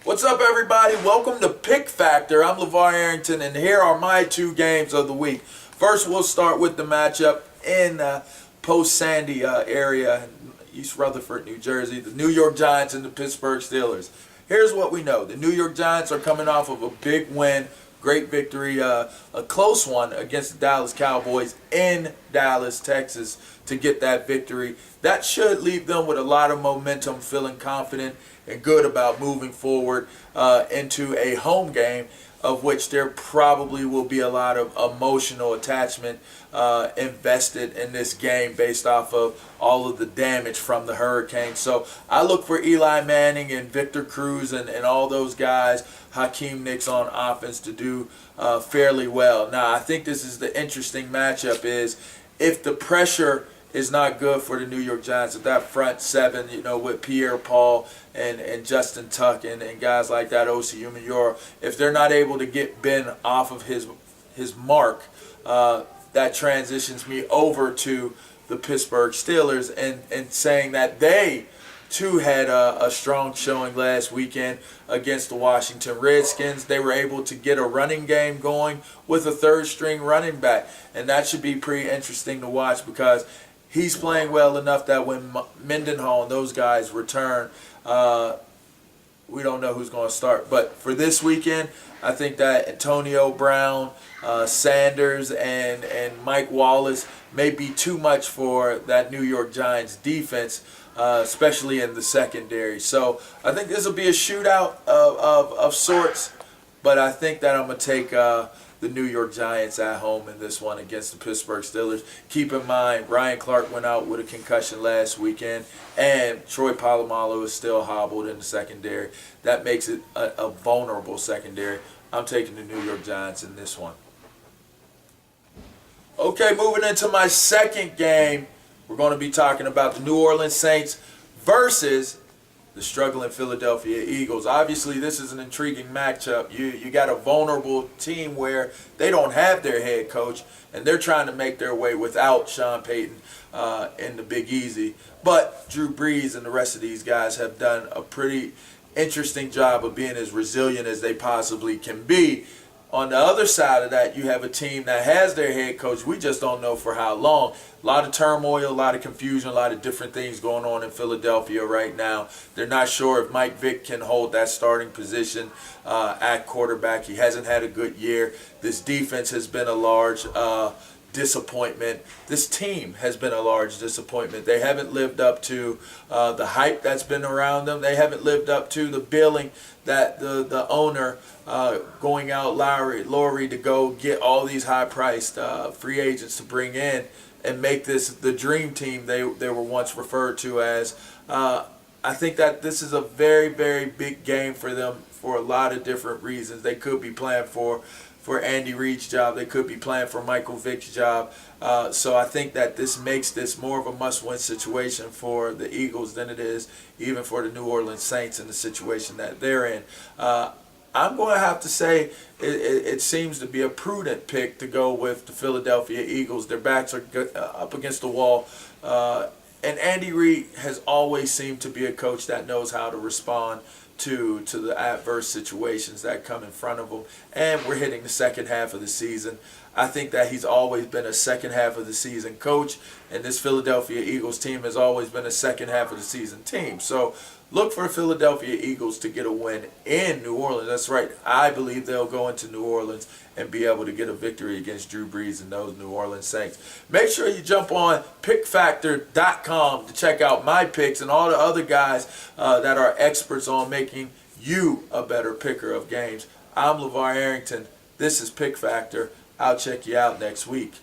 What's up, everybody? Welcome to Pick Factor. I'm Lavar Arrington, and here are my two games of the week. First, we'll start with the matchup in post-Sandy area in East Rutherford, New Jersey. The New York Giants and the Pittsburgh Steelers. Here's what we know. The New York Giants are coming off of a big win, great victory, a close one against the Dallas Cowboys in Dallas, Texas, to get that victory. That should leave them with a lot of momentum, feeling confident and good about moving forward into a home game, of which there probably will be a lot of emotional attachment invested in this game based off of all of the damage from the hurricane. So I look for Eli Manning and Victor Cruz and all those guys, Hakeem Nicks on offense, to do fairly well. Now, I think this is the interesting matchup is if the pressure is not good for the New York Giants, if that front seven, with Pierre Paul and Justin Tuck and guys like that, Osi Umenyiora, if they're not able to get Ben off of his mark, that transitions me over to the Pittsburgh Steelers and saying that they too had a strong showing last weekend against the Washington Redskins. They were able to get a running game going with a third-string running back, and that should be pretty interesting to watch because he's playing well enough that when Mendenhall and those guys return, we don't know who's going to start. But for this weekend, I think that Antonio Brown, Sanders, and Mike Wallace may be too much for that New York Giants defense, especially in the secondary. So I think this will be a shootout of sorts, but I think that I'm going to take the New York Giants at home in this one against the Pittsburgh Steelers. Keep in mind, Ryan Clark went out with a concussion last weekend, and Troy Polamalu is still hobbled in the secondary. That makes it a vulnerable secondary. I'm taking the New York Giants in this one. Okay, moving into my second game, we're going to be talking about the New Orleans Saints versus the struggling Philadelphia Eagles. Obviously, this is an intriguing matchup. You got a vulnerable team where they don't have their head coach, and they're trying to make their way without Sean Payton in the Big Easy. But Drew Brees and the rest of these guys have done a pretty interesting job of being as resilient as they possibly can be. On the other side of that, you have a team that has their head coach. We just don't know for how long. A lot of turmoil, a lot of confusion, a lot of different things going on in Philadelphia right now. They're not sure if Mike Vick can hold that starting position at quarterback. He hasn't had a good year. This defense has been a large disappointment. This team has been a large disappointment. They haven't lived up to the hype that's been around them. They haven't lived up to the billing that the owner going out Lowry to go get all these high-priced free agents to bring in and make this the dream team they were once referred to as. I think that this is a very, very big game for them for a lot of different reasons. They could be playing for Andy Reid's job. They could be playing for Michael Vick's job. So I think that this makes this more of a must-win situation for the Eagles than it is even for the New Orleans Saints in the situation that they're in. I'm going to have to say it seems to be a prudent pick to go with the Philadelphia Eagles. Their backs are up against the wall. And Andy Reid has always seemed to be a coach that knows how to respond to the adverse situations that come in front of him. And we're hitting the second half of the season. I think that he's always been a second half of the season coach, and this Philadelphia Eagles team has always been a second half of the season team. So look for the Philadelphia Eagles to get a win in New Orleans. That's right. I believe they'll go into New Orleans and be able to get a victory against Drew Brees and those New Orleans Saints. Make sure you jump on PickFactor.com to check out my picks and all the other guys that are experts on making you a better picker of games. I'm Lavar Arrington. This is Pick Factor. I'll check you out next week.